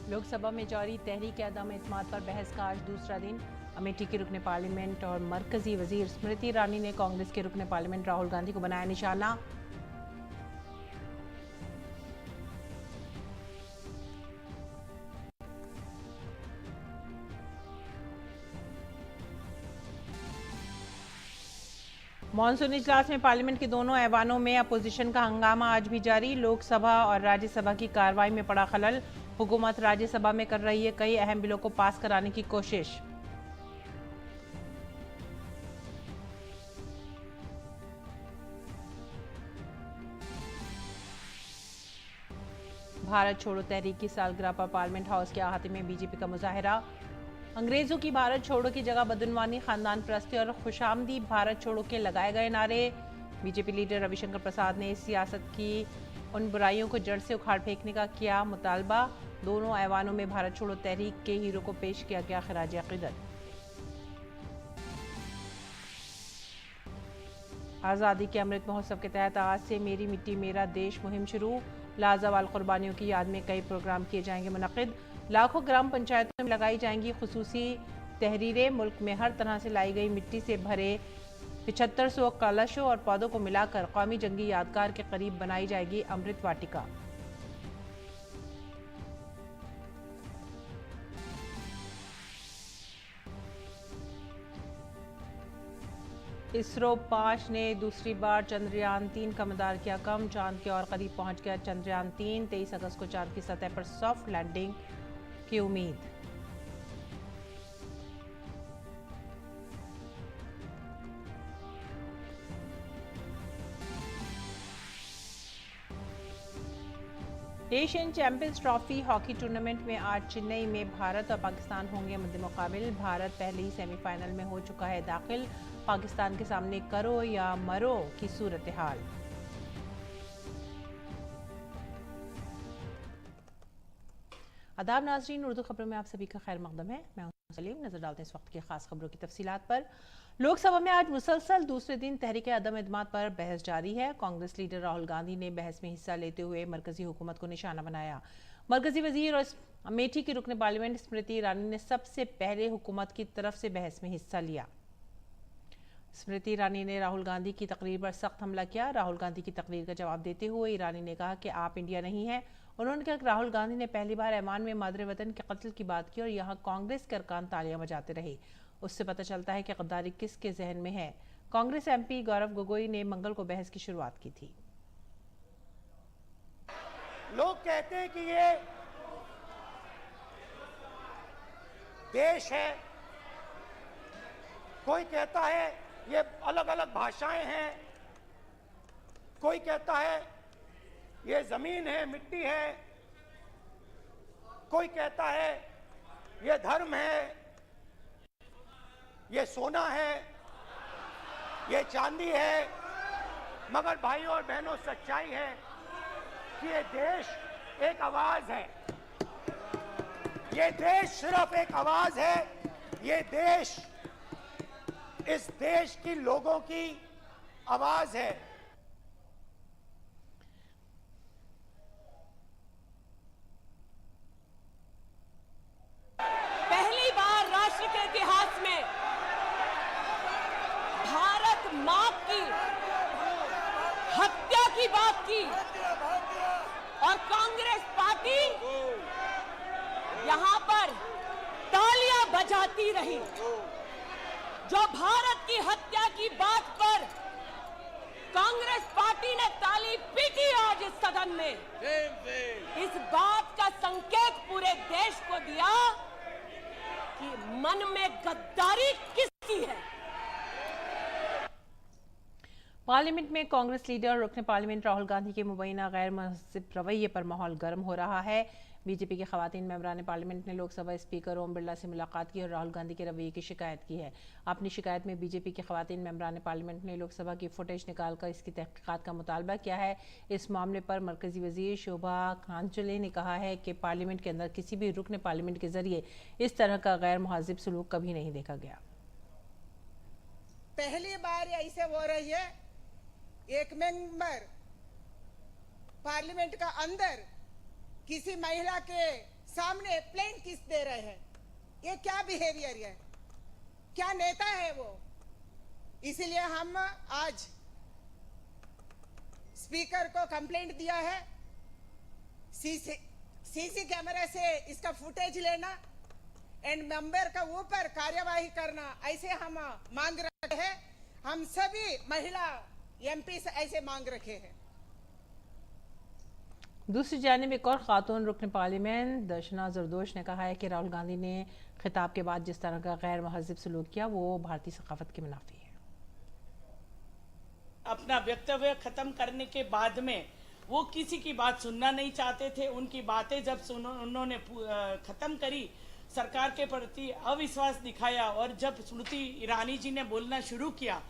लोकसभा में जारी तहरीक अदम एतमाद पर बहस का आज दूसरा दिन। अमेठी के रुकने पार्लियामेंट और मरकजी वजीर स्मृति ईरानी ने कांग्रेस के रुकने पार्लियामेंट राहुल गांधी को बनाया निशाना। मॉनसून इजलास में पार्लियामेंट के दोनों ऐवानों में अपोजिशन का हंगामा आज भी जारी। लोकसभा और राज्यसभा की कार्रवाई में पड़ा खलल। हुकूमत राज्यसभा में कर रही है कई अहम बिलों को पास कराने की कोशिश। भारत छोड़ो तहरीक की सालगिरह पर पार्लियामेंट हाउस के अहाते में बीजेपी का मुजाहरा। अंग्रेजों की भारत छोड़ो की जगह बदनवानी, खानदान परस्ती और खुशामदी भारत छोड़ो के लगाए गए नारे। बीजेपी लीडर रविशंकर प्रसाद ने सियासत की उन बुराइयों को जड़ से उखाड़ फेंकने का किया मुतालबा। दोनों ऐवानों में भारत छोड़ो तहरीक के हीरो को पेश किया गया खिराज अकीदत। आज़ादी के अमृत महोत्सव के तहत आज से मेरी मिट्टी मेरा देश मुहिम शुरू। लाजवाल कुर्बानियों की याद में कई प्रोग्राम किए जाएंगे मुनक्किद। लाखों ग्राम पंचायतों में लगाई जाएंगी खुसूसी तहरीरें। मुल्क में हर तरह से लाई गई मिट्टी से भरे 7500 कलशों और पौधों को मिलाकर कौमी जंगी यादगार के करीब बनाई जाएगी अमृत वाटिका। इसरो 5 ने दूसरी बार चंद्रयान 3 का मदार किया कम। चांद के और करीब पहुंच गया चंद्रयान 3। 23 अगस्त को चांद की सतह पर सॉफ्ट लैंडिंग की उम्मीद। Asian champions trophy hockey tournament में आज चेन्नई में भारत और पाकिस्तान होंगे मद्दे मुकाबिल। भारत पहले ही सेमीफाइनल में हो चुका है दाखिल। पाकिस्तान के सामने करो या मरो की सूरत हाल। आदाब नाज़रीन, उर्दू खबरों में आप सभी का खैर मकदम है। मैं हूं सलीम। नजर डालते हैं इस वक्त की खास खबरों की तफसीलात पर। लोकसभा में आज मुसलसल दूसरे दिन तहरीक अदम एतमाद पर बहस जारी है। कांग्रेस लीडर राहुल गांधी ने बहस में हिस्सा लेते हुए मरकजी हुकूमत को निशाना बनाया। मरकजी वजीर और अमेठी की रुकने पार्लियामेंट स्मृति ईरानी ने सबसे पहले हुकूमत की तरफ से बहस में हिस्सा लिया। स्मृति ईरानी ने राहुल गांधी की तकरीर पर सख्त हमला किया। राहुल गांधी की तकरीर का जवाब देते हुए ईरानी ने कहा कि आप इंडिया नहीं हैं। उन्होंने कहा कि राहुल गांधी ने पहली बार ऐवान में मादरे वतन के कत्ल की बात की और यहाँ कांग्रेस के अरकान तालियां बजाते रहे। उससे पता चलता है कि गद्दारी किसके जहन में है। कांग्रेस एमपी गौरव गोगोई ने मंगल को बहस की शुरुआत की थी। लोग कहते हैं कि ये देश है, कोई कहता है ये अलग अलग भाषाएं हैं, कोई कहता है ये जमीन है, मिट्टी है, कोई कहता है ये धर्म है, ये सोना है, ये चांदी है। मगर भाइयों और बहनों, सच्चाई है कि ये देश एक आवाज है। ये देश सिर्फ एक आवाज है। ये देश इस देश की लोगों की आवाज है। पहली बार राष्ट्र के इतिहास में भारत मां की हत्या की बात की और कांग्रेस पार्टी यहां पर तालियां बजाती रही। जो भारत की हत्या की बात पर कांग्रेस पार्टी ने ताली पीटी आज इस सदन में, इस बात का संकेत पूरे देश को दिया कि मन में गद्दारी किसकी है। पार्लियामेंट में कांग्रेस लीडर और रुकने पार्लियामेंट राहुल गांधी के मुबैना गैर मुनासिब रवैये पर माहौल गर्म हो रहा है। बीजेपी के खवातीन मेंबरान पार्लियामेंट ने लोकसभा स्पीकर ओम बिरला से मुलाकात की और राहुल गांधी के रवैये की शिकायत की है। अपनी शिकायत में बीजेपी के खवातीन मेंबरान पार्लियामेंट ने लोकसभा की फुटेज निकालकर इसकी तहकीकात का मुतालबा किया है। इस मामले पर मरकजी वजीर शोभा कांचुले ने कहा है कि पार्लियामेंट के अंदर किसी भी रुकने पार्लियामेंट के जरिए इस तरह का गैर मुहाजिब सलूक कभी नहीं देखा गया। पहली बार ऐसे हो रही है, एक मेंबर पार्लियामेंट का अंदर किसी महिला के सामने प्लेन किस दे रहे हैं? ये क्या बिहेवियर है? क्या नेता है वो? इसीलिए हम आज स्पीकर को कंप्लेंट दिया है, सीसी कैमरे से इसका फुटेज लेना एंड मेंबर का ऊपर कार्यवाही करना, ऐसे हम मांग रहे हैं। हम सभी महिला एमपी से ऐसे मांग रखे हैं। दूसरी जानिब एक और खातून रुकन पार्लियामेंट दर्शना जरदोश ने कहा है कि राहुल गांधी ने खिताब के बाद जिस तरह का गैर महज़िब सलूक किया वो भारतीय सकाफत के मुनाफी है। अपना वक्तव्य खत्म करने के बाद में वो किसी की बात सुनना नहीं चाहते थे। उनकी बातें जब उन्होंने खत्म करी, सरकार के प्रति अविश्वास दिखाया और जब स्मृति ईरानी जी ने बोलना शुरू किया,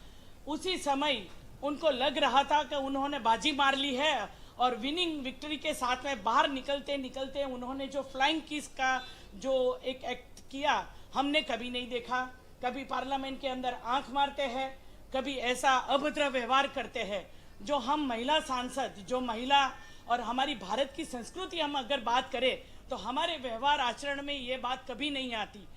उसी समय उनको लग रहा था कि उन्होंने बाजी मार ली है और विनिंग विक्ट्री के साथ में बाहर निकलते निकलते उन्होंने जो फ्लाइंग किस का जो एक एक्ट किया हमने कभी नहीं देखा। कभी पार्लियामेंट के अंदर आंख मारते हैं, कभी ऐसा अभद्र व्यवहार करते हैं। जो हम महिला सांसद, जो महिला और हमारी भारत की संस्कृति हम अगर बात करें तो हमारे व्यवहार आचरण में ये बात कभी नहीं आती।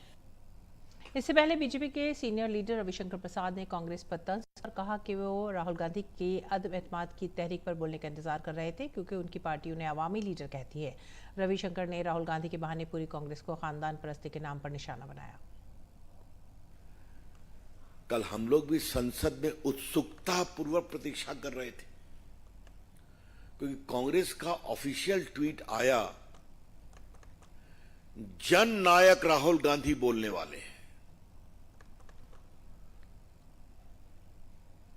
इससे पहले बीजेपी के सीनियर लीडर रविशंकर प्रसाद ने कांग्रेस पर तंज और कहा कि वो राहुल गांधी की अदम एतमाद की तहरीक पर बोलने का इंतजार कर रहे थे क्योंकि उनकी पार्टी उन्हें अवामी लीडर कहती है। रविशंकर ने राहुल गांधी के बहाने पूरी कांग्रेस को खानदान परस्ती के नाम पर निशाना बनाया। कल हम लोग भी संसद में उत्सुकता पूर्वक प्रतीक्षा कर रहे थे क्योंकि कांग्रेस का ऑफिशियल ट्वीट आया, जन नायक राहुल गांधी बोलने वाले हैं।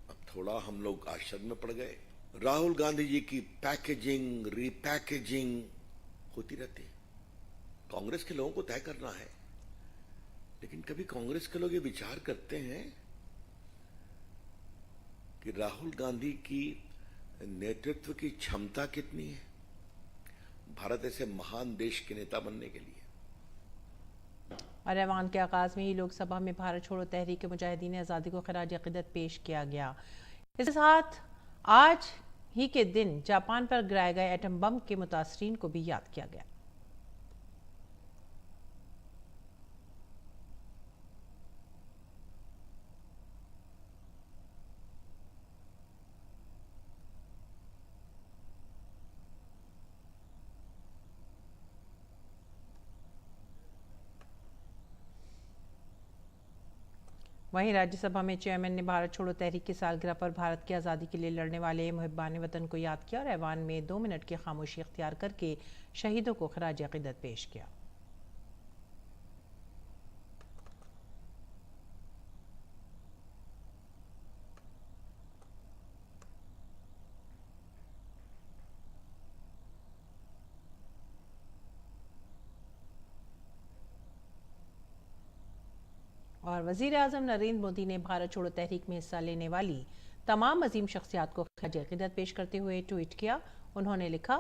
अब थोड़ा हम लोग आश्चर्य में पड़ गए। राहुल गांधी जी की पैकेजिंग रीपैकेजिंग होती रहती है, कांग्रेस के लोगों को तय करना है। लेकिन कभी कांग्रेस के लोग ये विचार करते हैं कि राहुल गांधी की नेतृत्व की क्षमता कितनी है भारत ऐसे महान देश के नेता बनने के लिए। और ऐवान के आगाज में ही लोकसभा में भारत छोड़ो तहरीक मुजाहिदीन आज़ादी को खराज अक़ीदत पेश किया गया। इसके साथ आज ही के दिन जापान पर गिराए गए एटम बम के मुतासरीन को भी याद किया गया। वहीं राज्यसभा में चेयरमैन ने भारत छोड़ो तहरीक की सालगिरह पर भारत की आज़ादी के लिए लड़ने वाले मुहिब्बान वतन को याद किया और ऐवान में 2 मिनट की खामोशी इख्तियार करके शहीदों को खराज अक़ीदत पेश किया। और वज़ीर आज़म नरेंद्र मोदी ने भारत छोड़ो तहरीक में हिस्सा लेने वाली तमाम अजीम शख्सियात को खराज अक़ीदत पेश करते हुए ट्वीट किया। उन्होंने लिखा,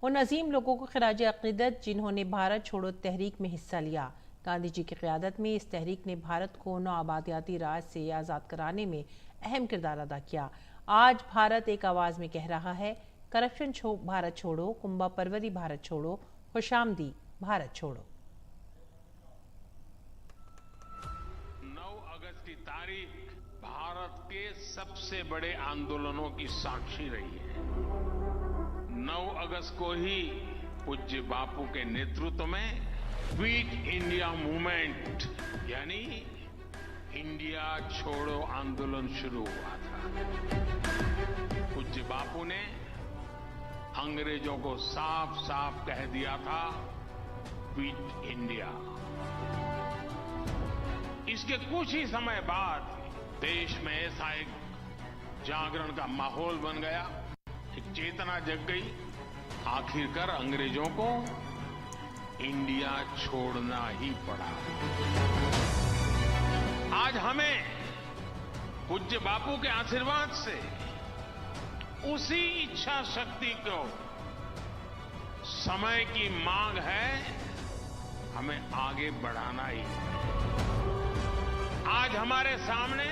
उन अजीम लोगों को खराज अक़ीदत जिन्होंने भारत छोड़ो तहरीक में हिस्सा लिया। गांधी जी की क़यादत में इस तहरीक ने भारत को नौआबादियाती राज से आज़ाद कराने में अहम किरदार अदा किया। आज भारत एक आवाज़ में कह रहा है, करप्शन भारत छोड़ो, कुंभा परवरी भारत छोड़ो, खुशामदी भारत छोड़ो। तारीख भारत के सबसे बड़े आंदोलनों की साक्षी रही है। 9 अगस्त को ही पूज्य बापू के नेतृत्व में क्विट इंडिया मूवमेंट यानी इंडिया छोड़ो आंदोलन शुरू हुआ था। पूज्य बापू ने अंग्रेजों को साफ साफ कह दिया था, क्विट इंडिया। इसके कुछ ही समय बाद देश में ऐसा एक जागरण का माहौल बन गया, एक चेतना जग गई। आखिरकार अंग्रेजों को इंडिया छोड़ना ही पड़ा। आज हमें पूज्य बापू के आशीर्वाद से उसी इच्छा शक्ति को समय की मांग है, हमें आगे बढ़ाना ही है। आज हमारे सामने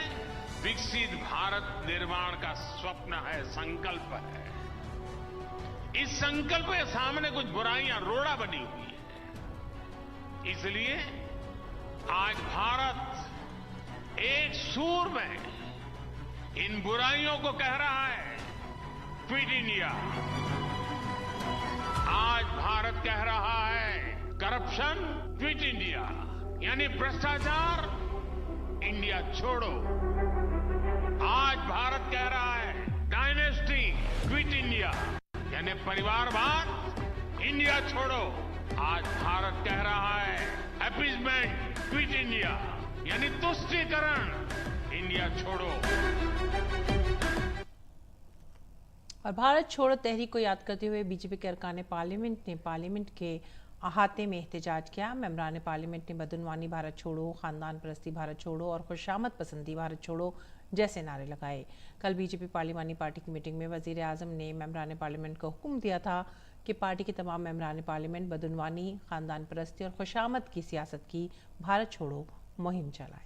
विकसित भारत निर्माण का स्वप्न है, संकल्प है। इस संकल्प के सामने कुछ बुराइयां रोड़ा बनी हुई है। इसलिए आज भारत एक सूर में इन बुराइयों को कह रहा है, क्विट इंडिया। आज भारत कह रहा है, करप्शन क्विट इंडिया, यानी भ्रष्टाचार इंडिया छोड़ो। आज भारत कह रहा है, डायनेस्टी क्विट इंडिया, यानी परिवारवाद इंडिया छोड़ो। आज भारत कह रहा है, अपीजमेंट क्विट इंडिया, यानी तुष्टीकरण इंडिया छोड़ो। और भारत छोड़ो तहरीक को याद करते हुए बीजेपी के अरकान पार्लियामेंट ने पार्लियामेंट के अहाते में एहतजाज किया। मेंबरान पार्लियामेंट ने बदउनवानी भारत छोड़ो, खानदान परस्ती भारत छोड़ो और खुशामद पसंदी भारत छोड़ो जैसे नारे लगाए। कल बीजेपी पार्लिमानी पार्टी की मीटिंग में वजीर आजम ने मेंबरान पार्लियामेंट को हुक्म दिया था कि पार्टी के तमाम मेंबरान पार्लियामेंट बदउनवानी, खानदान परस्ती और खुशामद की सियासत की भारत छोड़ो मुहिम चलाए।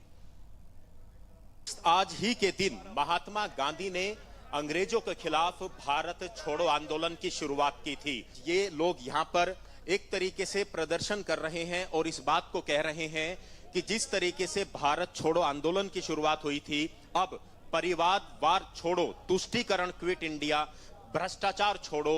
आज ही के दिन महात्मा गांधी ने अंग्रेजों के खिलाफ भारत छोड़ो आंदोलन की शुरुआत की थी। ये लोग यहाँ पर एक तरीके से प्रदर्शन कर रहे हैं और इस बात को कह रहे हैं कि जिस तरीके से भारत छोड़ो आंदोलन की शुरुआत हुई थी, अब परिवारवाद छोड़ो, तुष्टीकरण क्विट इंडिया, भ्रष्टाचार छोड़ो,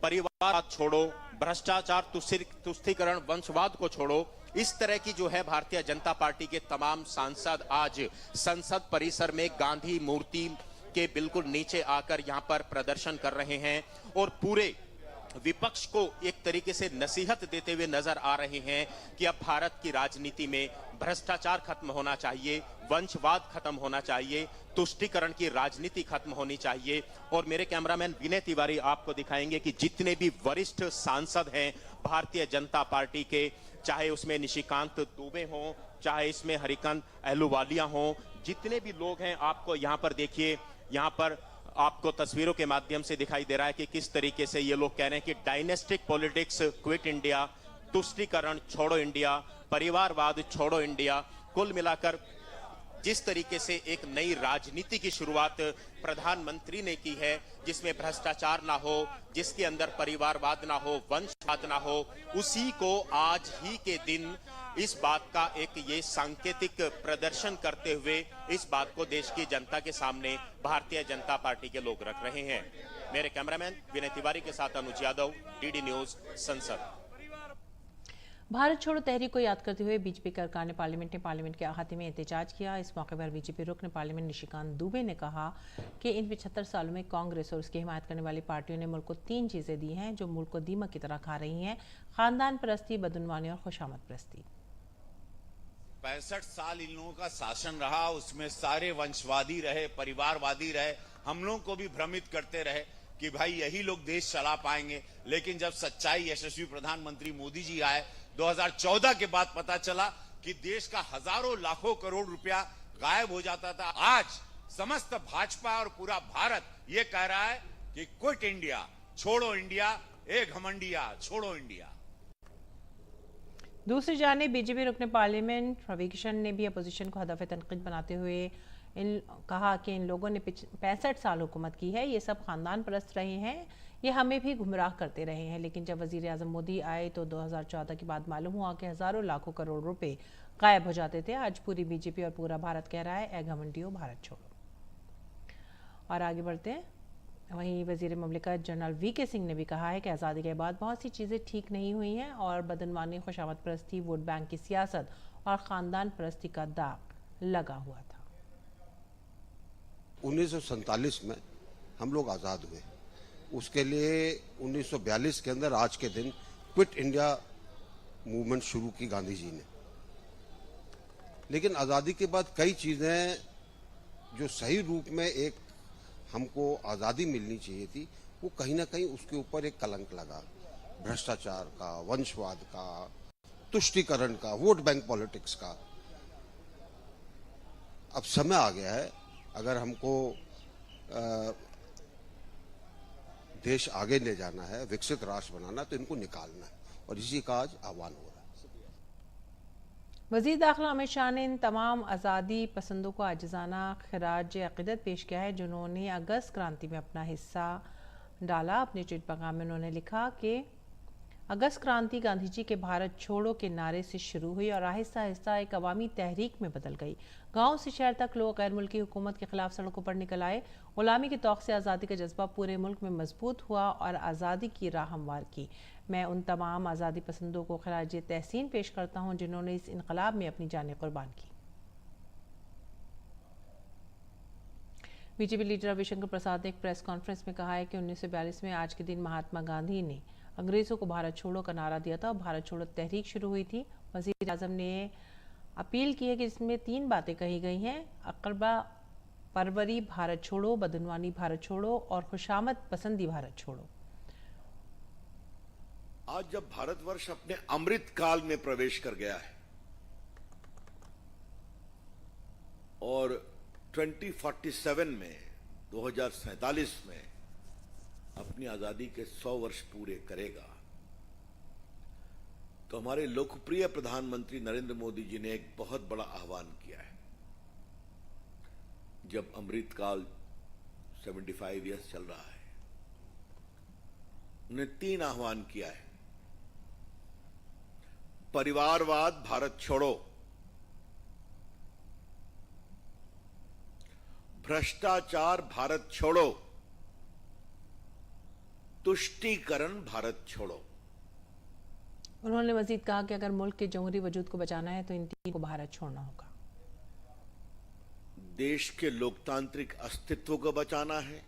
परिवारवाद छोड़ो, भ्रष्टाचार तुष्टीकरण, वंशवाद को छोड़ो, इस तरह की जो है भारतीय जनता पार्टी के तमाम सांसद आज संसद परिसर में गांधी मूर्ति के बिल्कुल नीचे आकर यहां पर प्रदर्शन कर रहे हैं और पूरे विपक्ष को एक तरीके से नसीहत देते हुए नजर आ रहे हैं कि अब भारत की राजनीति में भ्रष्टाचार खत्म होना चाहिए, वंशवाद खत्म होना चाहिए, तुष्टीकरण की राजनीति खत्म होनी चाहिए। और मेरे कैमरामैन विनय तिवारी आपको दिखाएंगे कि जितने भी वरिष्ठ सांसद हैं भारतीय जनता पार्टी के, चाहे उसमें निशिकांत दुबे हों, चाहे इसमें हरिकांत अहलूवालिया हों, जितने भी लोग हैं आपको यहाँ पर देखिए, यहाँ पर आपको तस्वीरों के माध्यम से दिखाई दे रहा है कि किस तरीके से ये लोग कह रहे हैं कि डायनेस्टिक पॉलिटिक्स क्विट इंडिया, तुष्टीकरण छोड़ो इंडिया, परिवारवाद छोड़ो इंडिया। कुल मिलाकर जिस तरीके से एक नई राजनीति की शुरुआत प्रधानमंत्री ने की है, जिसमें भ्रष्टाचार ना हो, जिसके अंदर परिवारवाद ना हो, वंशवाद ना हो, उसी को आज ही के दिन इस बात का एक ये सांकेतिक प्रदर्शन करते हुए इस बात को देश की जनता के सामने भारतीय जनता पार्टी के लोग रख रहे हैं। मेरे कैमरामैन विनय तिवारी के साथ अनुज यादव, डीडी न्यूज, संसद। भारत छोड़ो तहरीक को याद करते हुए बीजेपी के अरकान पार्लियामेंट ने पार्लियामेंट के अहाते में एहतजाज किया। इस मौके पर बीजेपी रुकन पार्लियामेंट निशिकांत दुबे ने कहा कि इन 75 सालों में कांग्रेस और उसकी हिमायत करने वाली पार्टियों ने मुल्क को 3 चीजें दी हैं जो मुल्क को दीमक की तरह खा रही हैं: खानदान परस्ती, बदउनवानी और खुशामद परस्ती। 65 साल इन लोगों का शासन रहा, उसमें सारे वंशवादी रहे, परिवारवादी रहे, हम लोगों को भी भ्रमित करते रहे कि भाई यही लोग देश चला पाएंगे। लेकिन जब सच्चाई यशस्वी प्रधानमंत्री मोदी जी आए 2014 के बाद पता चला कि देश का हजारों लाखों करोड़ रुपया गायब हो जाता था। आज समस्त भाजपा और पूरा भारत ये कह रहा है कि क्विट इंडिया, छोड़ो इंडिया, एक घमंडिया, छोड़ो इंडिया। दूसरी जानिब बीजेपी रुकन पार्लियामेंट रवि किशन ने भी अपोजिशन को हदफ तनकीद बनाते हुए कहा कि इन लोगों ने 65 साल हुकूमत की है, ये सब खानदान परस्त रहे हैं, ये हमें भी गुमराह करते रहे हैं। लेकिन जब वजीर आजम मोदी आए तो 2014 के बाद मालूम हुआ कि हजारों लाखों करोड़ रुपए गायब हो जाते थे। आज पूरी बीजेपी और पूरा भारत कह रहा है, ए घमंडियों भारत छोड़ो। और आगे बढ़ते हैं। वहीं वजीर ममलिकत जनरल वीके सिंह ने भी कहा है कि आज़ादी के बाद बहुत सी चीज़ें ठीक नहीं हुई हैं और बदनवानी, खुशामद परस्ती, वोट बैंक की सियासत और ख़ानदान परस्ती का दाग लगा हुआ था। 1947 में हम लोग आज़ाद हुए, उसके लिए 1942 के अंदर आज के दिन क्विट इंडिया मूवमेंट शुरू की गांधी जी ने। लेकिन आज़ादी के बाद कई चीज़ें जो सही रूप में एक हमको आज़ादी मिलनी चाहिए थी, वो कहीं ना कहीं उसके ऊपर एक कलंक लगा। भ्रष्टाचार का, वंशवाद का, तुष्टीकरण का, वोट बैंक पॉलिटिक्स का। अब समय आ गया है, अगर हमको देश आगे ले जाना है, विकसित राष्ट्र बनाना, तो इनको निकालना है और इसी का आज आह्वान हो रहा है। वज़ीर दाखिला अमित शाह ने इन तमाम आज़ादी पसंदों को आजिज़ाना खिराज अक़ीदत पेश किया है जिन्होंने अगस्त क्रांति में अपना हिस्सा डाला। अपने ट्वीट पैगाम में उन्होंने लिखा कि अगस्त क्रांति गांधी जी के भारत छोड़ो के नारे से शुरू हुई और आहिस्ता आहिस्ता एक अवामी तहरीक में बदल गई। गांव से शहर तक लोग गैर मुल्की हुकूमत के खिलाफ सड़कों पर निकल आए। गुलामी के तौक से आज़ादी का जज्बा पूरे मुल्क में मजबूत हुआ और आज़ादी की राह हमवार की। मैं उन तमाम आज़ादी पसंदों को खराज तहसीन पेश करता हूँ जिन्होंने इस इनकलाब में अपनी जानें कुर्बान की। बीजेपी लीडर रविशंकर प्रसाद ने एक प्रेस कॉन्फ्रेंस में कहा है कि 1942 में आज के दिन महात्मा गांधी ने अंग्रेजों को भारत छोड़ो का नारा दिया था और भारत छोड़ो तहरीक शुरू हुई थी। वजीर आजम ने अपील की है कि इसमें 3 बातें कही गई हैं: अकरबा परवरी भारत छोड़ो, बदनवानी भारत छोड़ो और खुशामद पसंदी भारत छोड़ो। आज जब भारतवर्ष अपने अमृत काल में प्रवेश कर गया है और 2047 में 2047 में अपनी आजादी के 100 वर्ष पूरे करेगा, तो हमारे लोकप्रिय प्रधानमंत्री नरेंद्र मोदी जी ने एक बहुत बड़ा आह्वान किया है। जब अमृतकाल 75 ईयर्स चल रहा है, उन्हें 3 आह्वान किया है: परिवारवाद भारत छोड़ो, भ्रष्टाचार भारत छोड़ो, तुष्टीकरण भारत छोड़ो। उन्होंने मजीद कहा कि अगर मुल्क के जमहूरी वजूद को बचाना है तो इन 3 को भारत छोड़ना होगा। देश के लोकतांत्रिक अस्तित्व को बचाना है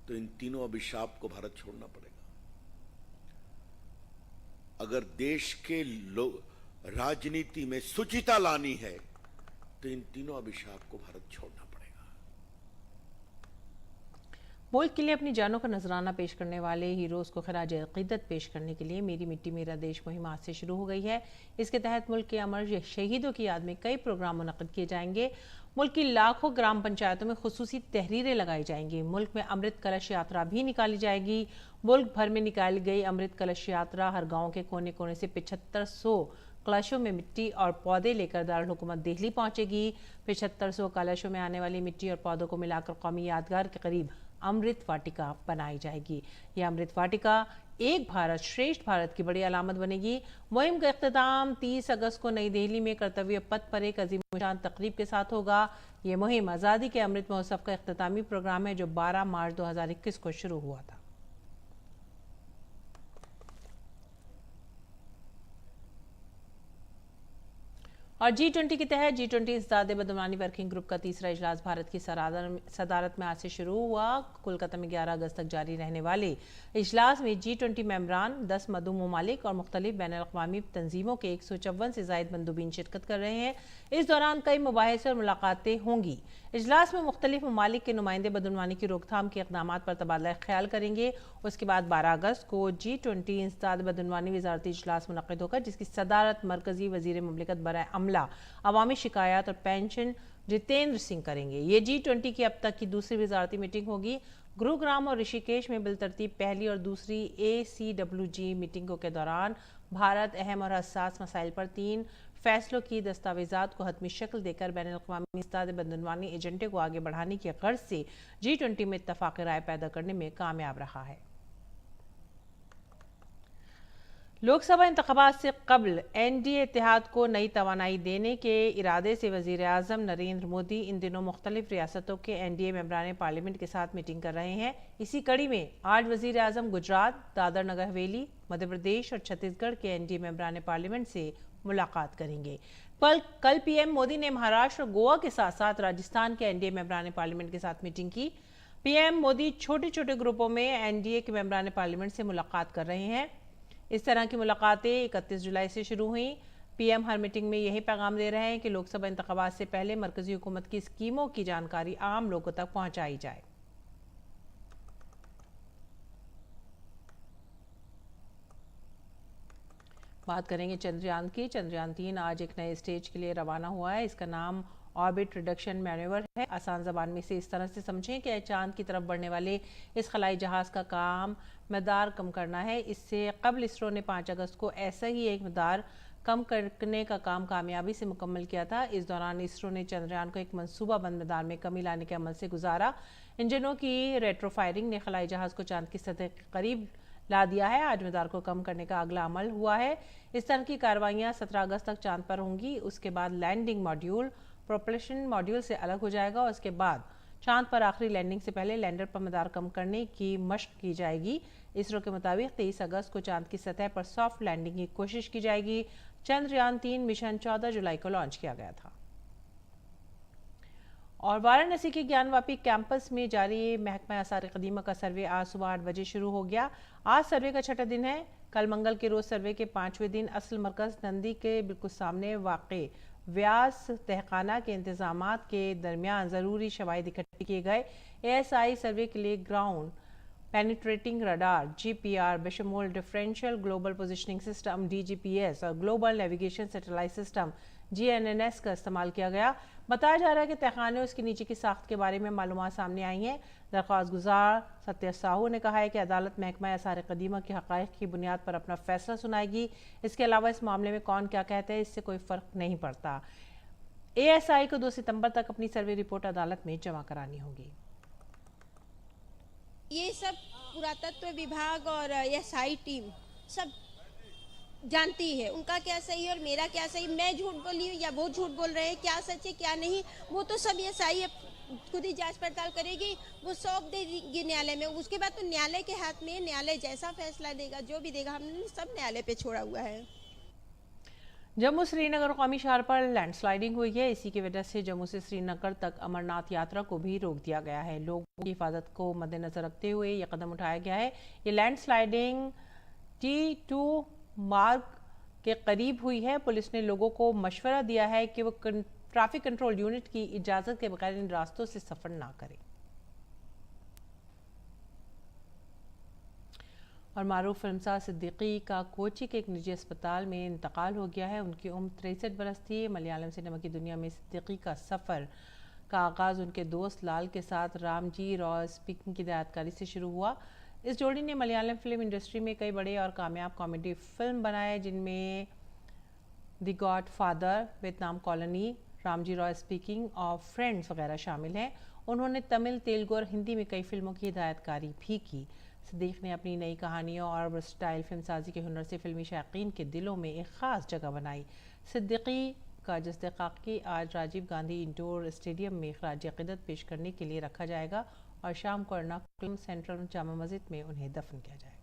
तो इन तीनों अभिशाप को भारत छोड़ना पड़ेगा। अगर देश के राजनीति में शुचिता लानी है तो इन तीनों अभिशाप को भारत छोड़ना पड़ेगा। मुल्क के लिए अपनी जानों का नजराना पेश करने वाले हीरोज को खराज अकीदत पेश करने के लिए मेरी मिट्टी मेरा देश मुहिम आज से शुरू हो गई है। इसके तहत मुल्क के अमर शहीदों की याद में कई प्रोग्राम मुनक्किद किए जाएंगे। मुल्क की लाखों ग्राम पंचायतों में खुसूसी तहरीरें लगाई जाएंगी। मुल्क में अमृत कलश यात्रा भी निकाली जाएगी। मुल्क भर में निकाली गई अमृत कलश यात्रा हर गाँव के कोने कोने से 7500 कलशों में मिट्टी और पौधे लेकर दारुल हुकूमत दिल्ली पहुंचेगी। 7500 कलशों में आने वाली मिट्टी और पौधों को मिलाकर कौमी यादगार के करीब अमृत वाटिका बनाई जाएगी। यह अमृत वाटिका एक भारत श्रेष्ठ भारत की बड़ी अलामत बनेगी। मुहिम का इख्तिताम 30 अगस्त को नई दिल्ली में कर्तव्य पथ पर एक अजीमुशान तकरीब के साथ होगा। ये मुहिम आज़ादी के अमृत महोत्सव का इख्तितामी प्रोग्राम है जो 12 मार्च 2021 को शुरू हुआ था। और G20 के तहत G20 इंसदादे बदनवानी वर्किंग ग्रुप का 3रा इजलास भारत की सदारत में आज से शुरू हुआ। कोलकाता में 11 अगस्त तक जारी रहने वाले इजलास में G20 मेंबरान, 10 मदू ममालिक और मुख्तलिफ बैन अल-अक़वामी तंजीमों के 154 से ज़ायद मंदूबीन शिरकत कर रहे हैं। इस दौरान कई मुबाहिसे और मुलाकातें होंगी। इजलास में मुख्तलिफ ममालिक के नुमाइंदे बदनवानी की रोकथाम के इक़दाम पर तबादला ख्याल करेंगे। उसके बाद 12 अगस्त को G20 इंसदादे बदनवानी वज़ारती इजलास मुनक़्क़िद होगा जिसकी सदारत मरकजी वज़ीर मुमलिकत बराए अमला, अवामी शिकायत और पेंशन जितेंद्र सिंह करेंगे। ये G20 की अब तक की दूसरी वज़ारती मीटिंग होगी। गुरुग्राम और ऋषिकेश में बिलतरतीब पहली और दूसरी ACWG मीटिंगों के दौरान भारत अहम और हसास मसाइल पर 3 फैसलों की दस्तावेजात को हतमी शक्ल देकर बैन अल-अक़वामी इंसदादे बदनवानी एजेंडे को आगे बढ़ाने की गर्ज से G20 में इत्तफ़ाक़ राय पैदा करने में कामयाब रहा है। लोकसभा इंतख़ाबात से कबल NDA इत्तेहाद को नई तवानाई देने के इरादे से वज़ीर आज़म नरेंद्र मोदी इन दिनों मुख्तलिफ रियासतों के NDA मेंबरान पार्लियामेंट के साथ मीटिंग कर रहे हैं। इसी कड़ी में आज वज़ीर आज़म गुजरात, दादर नगर हवेली, मध्य प्रदेश और छत्तीसगढ़ के NDA मेंबरान पार्लियामेंट से मुलाकात करेंगे। कल PM मोदी ने महाराष्ट्र और गोवा के साथ साथ राजस्थान के NDA मेंबरान पार्लियामेंट के साथ मीटिंग की। PM मोदी छोटे छोटे ग्रुपों में NDA के मेंबरान पार्लियामेंट से मुलाकात कर रहे हैं। इस तरह की मुलाकातें 31 जुलाई से शुरू हुई। PM हर मीटिंग में यही पैगाम दे रहे हैं कि लोकसभा इंतखाबात से पहले मरकजी हुकूमत की स्कीमों की जानकारी आम लोगों तक पहुंचाई जाए। बात करेंगे चंद्रयान की। चंद्रयान 3 आज एक नए स्टेज के लिए रवाना हुआ है। इसका नाम ऑर्बिट रिडक्शन मैन्यूवर है। आसान ज़बान में से इस तरह से समझें कि चांद की तरफ बढ़ने वाले इस खलाई जहाज़ का काम मदार कम करना है। इससे कबल इसरो ने 5 अगस्त को ऐसा ही एक मदार कम करने का काम कामयाबी से मुकम्मल किया था। इस दौरान इसरो ने चंद्रयान को एक मंसूबाबंद मदार में कमी लाने के अमल से गुजारा। इंजनों की रेट्रो फायरिंग ने खलाई जहाज़ को चांद की सतह के करीब ला दिया है। आज मदार को कम करने का अगला अमल हुआ है। इस तरह की कार्रवाइयां 17 अगस्त तक चांद पर होंगी। उसके बाद लैंडिंग मॉड्यूल प्रोपल्शन मॉड्यूल से अलग हो जाएगा और उसके बाद चांद पर आखिरी लैंडिंग से पहले लैंडर पर मदार कम करने की मशक की जाएगी। इसरो के मुताबिक 23 अगस्त को चांद की सतह पर सॉफ्ट लैंडिंग की कोशिश की जाएगी। चंद्रयान-3 मिशन 14 जुलाई को लॉन्च किया गया था। और वाराणसी के ज्ञानवापी कैंपस में जारी महकमा आसार कदीमा का सर्वे आज सुबह 8 बजे शुरू हो गया। आज सर्वे का छठा दिन है। कल मंगल के रोज सर्वे के 5वें दिन असल मरकज नंदी के बिल्कुल सामने वाक़े व्यास तहखाना के इंतजामात के दरमियान ज़रूरी शवाहिद इकट्ठे किए गए। ASI सर्वे के लिए ग्राउंड पेनिट्रेटिंग रडार GPR बेशमूल differential global positioning system DGPS और global navigation satellite system GNSS का इस्तेमाल किया गया। बताया जा रहा है कि तहखाने उसके नीचे की साख्त के बारे में मालूमात सामने आई हैं। दरख्वास्त गुजार सत्य साहू ने कहा है कि अदालत महकमा आसार कदीमा के हक़ाइक़ की बुनियाद पर अपना फैसला सुनाएगी। इसके अलावा इस मामले में कौन क्या कहते हैं इससे कोई फ़र्क नहीं पड़ता। ASI को 2 सितंबर तक अपनी सर्वे रिपोर्ट अदालत में जमा करानी होगी। ये सब पुरातत्व विभाग और SI टीम सब जानती है उनका क्या सही है और मेरा क्या सही। मैं झूठ बोली हूँ या वो झूठ बोल रहे हैं, क्या सच है क्या नहीं, वो तो सब SI खुद ही जांच पड़ताल करेगी, वो सौंप देगी न्यायालय में। उसके बाद तो न्यायालय के हाथ में, न्यायालय जैसा फैसला देगा जो भी देगा, हमने सब न्यायालय पे छोड़ा हुआ है। जम्मू श्रीनगर कौमी शहर पर लैंडस्लाइडिंग हुई है। इसी की वजह से जम्मू से श्रीनगर तक अमरनाथ यात्रा को भी रोक दिया गया है। लोगों की हिफाजत को मद्देनजर रखते हुए यह कदम उठाया गया है। ये लैंडस्लाइडिंग T2 मार्ग के करीब हुई है। पुलिस ने लोगों को मशवरा दिया है कि वो ट्रैफिक कंट्रोल यूनिट की इजाज़त के बगैर इन रास्तों से सफ़र ना करें। और मारूफ फिल्मसाज सिद्दीकी का कोची के एक निजी अस्पताल में इंतकाल हो गया है। उनकी उम्र 63 बरस थी। मलयालम सिनेमा की दुनिया में सिद्दीकी का सफ़र का आगाज़ उनके दोस्त लाल के साथ रामजी रॉय स्पीकिंग की हिदायतकारी से शुरू हुआ। इस जोड़ी ने मलयालम फिल्म इंडस्ट्री में कई बड़े और कामयाब कॉमेडी फिल्म बनाए, जिनमें the God father, Vietnam colony, Ramji Roy speaking और फ्रेंड्स वगैरह शामिल हैं। उन्होंने तमिल, तेलुगु और हिंदी में कई फिल्मों की हिदायतकारी भी की। सिद्दीक ने अपनी नई कहानियों और वर्सटाइल फिल्मसाजी के हुनर से फिल्मी शायकीन के दिलों में एक ख़ास जगह बनाई। सिद्दीकी का जस्द-ए-खाकी आज राजीव गांधी इंडोर स्टेडियम में ख़राज अक़ीदत पेश करने के लिए रखा जाएगा और शाम को एर्नाकुलम सेंट्रल जामा मस्जिद में उन्हें दफन किया जाएगा।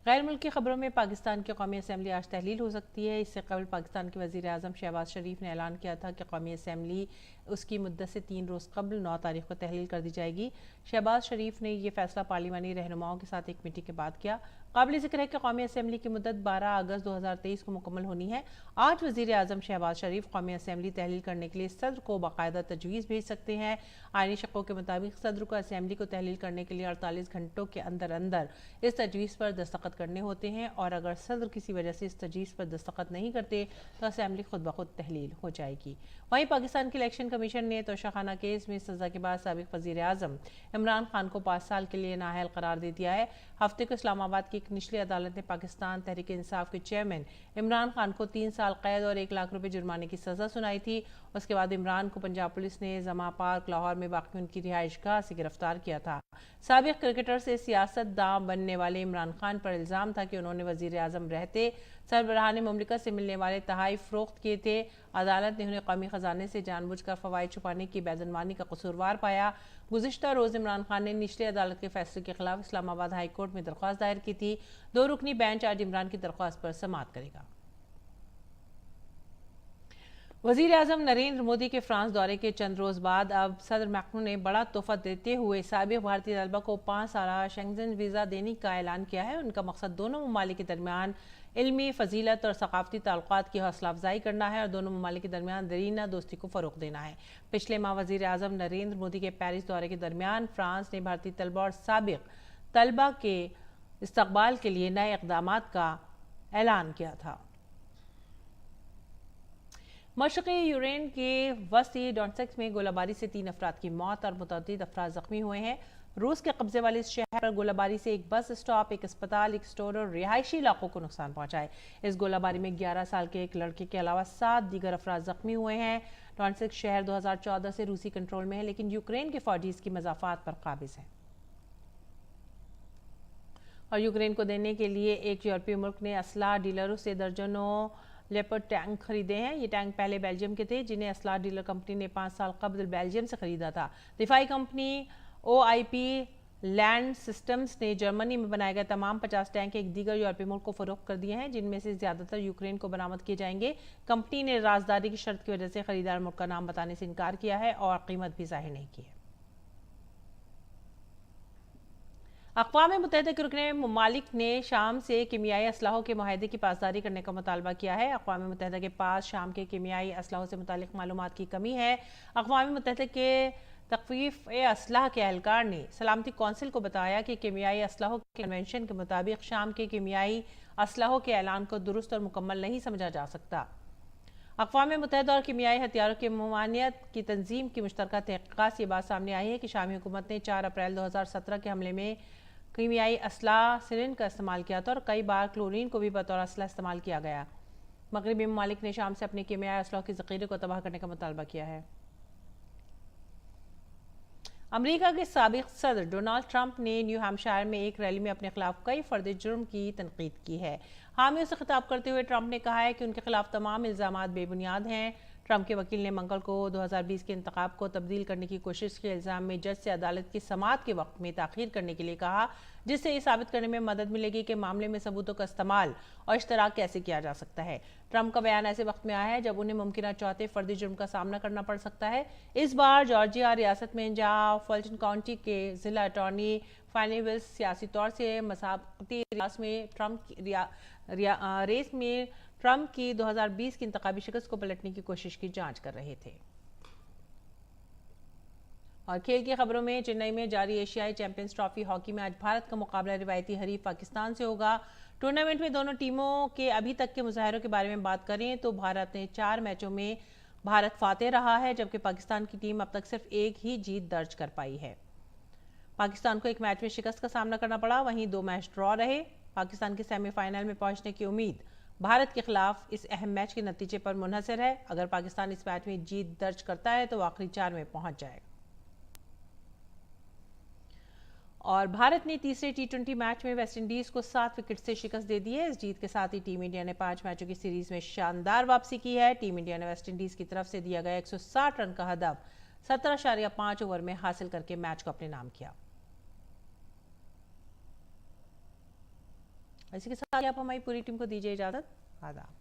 गैर मुल्की खबरों में पाकिस्तान की कौमी असम्बली आज तहलील हो सकती है। इससे कबल पाकिस्तान के वज़ीर आज़म शहबाज शरीफ ने ऐलान किया था कि कौमी असम्बली उसकी मुद्दत से 3 रोज़ कबल 9 तारीख को तहलील कर दी जाएगी। शहबाज शरीफ ने यह फैसला पार्लिमानी रहनुमाओं के साथ एक मीटिंग के बाद किया। काबिल ज़िक्र है कि कौमी असम्बली की मुद्दत 12 अगस्त 2023 को मुकम्मल होनी है। आज वज़ीर आज़म शहबाज शरीफ कौमी असम्बली तहलील करने के लिए सदर को बाकायदा तजवीज़ भेज सकते हैं। आईनी शक़ों के मुताबिक सदर को असम्बली को तहलील करने के लिए 48 घंटों के अंदर अंदर इस तजवीज़ पर दस्तखत करने होते हैं और अगर सदर किसी वजह से इस तजवीज़ पर दस्तखत नहीं करते तो असम्बली खुद ब खुद तहलील हो जाएगी। वहीं पाकिस्तान के इलेक्शन कमीशन ने तोशाखाना केस में सज़ा के बाद साबिक़ वज़ीर आज़म इमरान खान को 5 साल के लिए नाअहल करार दे दिया है। हफ्ते को इस्लामाबाद की एक निचली अदालत ने पाकिस्तान तहरीक इंसाफ के चेयरमैन इमरान खान को 3 साल कैद और 1 लाख रुपए जुर्माने की सज़ा सुनाई थी। उसके बाद इमरान को पंजाब पुलिस ने जमा पार्क लाहौर में वाक़ उनकी रिहाइशगाह से गिरफ्तार किया था। साबिक़ क्रिकेटर से सियासतदान बनने वाले इमरान खान पर इल्ज़ाम था कि उन्होंने वज़ीर आज़म रहते सरबराहान मुमलिकत से मिलने वाले तहाई फ़रोख्त किए थे। अदालत ने उन्हें कौमी ख़जाने से जानबूझकर फ़वाइद छुपाने की बेईमानी का कसूरवार पाया। गुज़िश्ता रोज़ इमरान खान ने निचली अदालत के फैसले के खिलाफ इस्लामाबाद हाई कोर्ट में दरख्वास्त दायर की थी। 2 रुकनी बेंच आज इमरान की दरख्वास्त पर समाअत करेगा। वज़ीर आज़म नरेंद्र मोदी के फ्रांस दौरे के चंद रोज़ बाद अब सदर मैक्रोन ने बड़ा तोहफा देते हुए साबिक़ भारतीय तलबा को 5 साला शेंगेन वीज़ा देने का ऐलान किया है। उनका मकसद दोनों ममालिक के दरमियान इल्मी, फ़जीलत और सकाफ़ती ताल्लुकात की हौसला अफजाई करना है और दोनों ममालिक के दरमियान दरीना दोस्ती को फ़रोग़ देना है। पिछले माह वज़ीर आज़म नरेंद्र मोदी के पेरिस दौरे के दरमियान फ्रांस ने भारतीय तलबा और साबिक़ तलबा के इस्तक़बाल के लिए नए इक़दामात का ऐलान किया था। मशरक़ी यूक्रेन के वस्ती डोनेत्स्क में गोलाबारी से 3 अफराद की मौत और मुतअद्दिद अफराद ज़ख्मी हुए हैं। रूस के कब्जे वाले इस शहर पर गोलाबारी से एक बस स्टॉप, एक अस्पताल, एक स्टोर और रिहायशी इलाकों को नुकसान पहुंचा है। इस गोलाबारी में 11 साल के एक लड़के के अलावा 7 दीगर अफराद जख्मी हुए हैं। डोनेत्स्क शहर 2014 से रूसी कंट्रोल में है, लेकिन यूक्रेन के फौजी इसकी मज़ाफ़ात पर काबिज़ हैं। और यूक्रेन को देने के लिए एक यूरोपीय मुल्क ने असलाह डीलरों से दर्जनों लेपर्ड टैंक खरीदे हैं। ये टैंक पहले बेल्जियम के थे, जिन्हें असलाह डीलर कंपनी ने 5 साल कबल बेल्जियम से खरीदा था। दिफाई कंपनी OIP लैंड सिस्टम्स ने जर्मनी में बनाए गए तमाम 50 टैंक एक दीगर यूरोपीय मुल्क को फरोख्त कर दिए हैं, जिनमें से ज्यादातर यूक्रेन को बरामद किए जाएंगे। कंपनी ने राजदारी की शर्त की वजह से खरीदार मुल्क का नाम बताने से इनकार किया है और कीमत भी जाहिर नहीं की है। अक़वाम मुत्तहिदा के रुकने ममालिक ने शाम से कीमियाई असलाहों के मुआहदे की पासदारी करने का मुतालबा किया है। अक़वाम मुत्तहिदा के पास शाम के कीमियाई असलाहों से मुतालिक मालूमात की कमी है। अक़वाम मुत्तहिदा के तख्फ़ीफ़-ए-असलाह के एहलकार ने सलामती कौंसिल को बताया कि कीमियाई असलाहों के कन्वेंशन के मुताबिक शाम के कीमियाई असलाहों के ऐलान को दुरुस्त और मुकम्मल नहीं समझा जा सकता। अक़वाम मुत्तहिदा और कीमियाई हथियारों की ममानियत की तंजीम की मुश्तरका तहक़ीक़ात से ये बात सामने आई है कि शामी हुकूमत ने 4 अप्रैल 2017 के हमले में कीमियाई असलाह सिरिन का इस्तेमाल किया था और कई बार क्लोरीन को भी बतौर असला इस्तेमाल किया गया। मगरबी ममालिक ने शाम से अपने कीमियाई असलाह के ज़ख़ीरे को तबाह करने का मुतालबा किया है। अमेरिका के साबिक़ सदर डोनाल्ड ट्रंप ने न्यू हैम्पशायर में एक रैली में अपने खिलाफ कई फर्द जुर्म की तनकीद की है। हामियों से खिताब करते हुए ट्रंप ने कहा है कि उनके खिलाफ तमाम इल्ज़ामात बेबुनियाद हैं। ट्रंप के वकील ने मंगल को 2020 के इंतखाब को तब्दील करने की कोशिश के इल्ज़ाम में जज से अदालत की समाअत के वक्त में ताख़ीर करने के लिए कहा, जिससे ये साबित करने में मदद मिलेगी कि मामले में सबूतों का इस्तेमाल और इश्तराक कैसे किया जा सकता है। ट्रंप का बयान ऐसे वक्त में आया है जब उन्हें मुमकिन चौथे फर्दी जुर्म का सामना करना पड़ सकता है। इस बार जॉर्जिया रियासत में जहाँ फल्टन काउंटी के जिला अटॉर्नी फानी विल्स सियासी तौर से मसाबती रेस में ट्रंप की 2020 की इंतखाबी शिकस्त को पलटने की कोशिश की जांच कर रहे थे। और खेल की खबरों में चेन्नई में जारी एशियाई चैंपियंस ट्रॉफी हॉकी में आज भारत का मुकाबला रिवायती हरीफ पाकिस्तान से होगा। टूर्नामेंट में दोनों टीमों के अभी तक के मुजाहरों के बारे में बात करें तो भारत ने 4 मैचों में भारत फातेह रहा है, जबकि पाकिस्तान की टीम अब तक सिर्फ एक ही जीत दर्ज कर पाई है। पाकिस्तान को एक मैच में शिकस्त का सामना करना पड़ा, वहीं 2 मैच ड्रॉ रहे। पाकिस्तान के सेमीफाइनल में पहुंचने की उम्मीद भारत के खिलाफ इस अहम मैच के नतीजे पर मुनहसर है। अगर पाकिस्तान इस मैच में जीत दर्ज करता है तो आखिरी 4 में पहुंच जाएगा। और भारत ने तीसरे T20 मैच में वेस्टइंडीज को 7 विकेट से शिकस्त दे दी है। इस जीत के साथ ही टीम इंडिया ने 5 मैचों की सीरीज में शानदार वापसी की है। टीम इंडिया ने वेस्टइंडीज की तरफ से दिया गया 160 रन का हदफ 17.5 ओवर में हासिल करके मैच को अपने नाम किया। इसी के साथ आप हमारी पूरी टीम को दीजिए इजाजत। आदाब।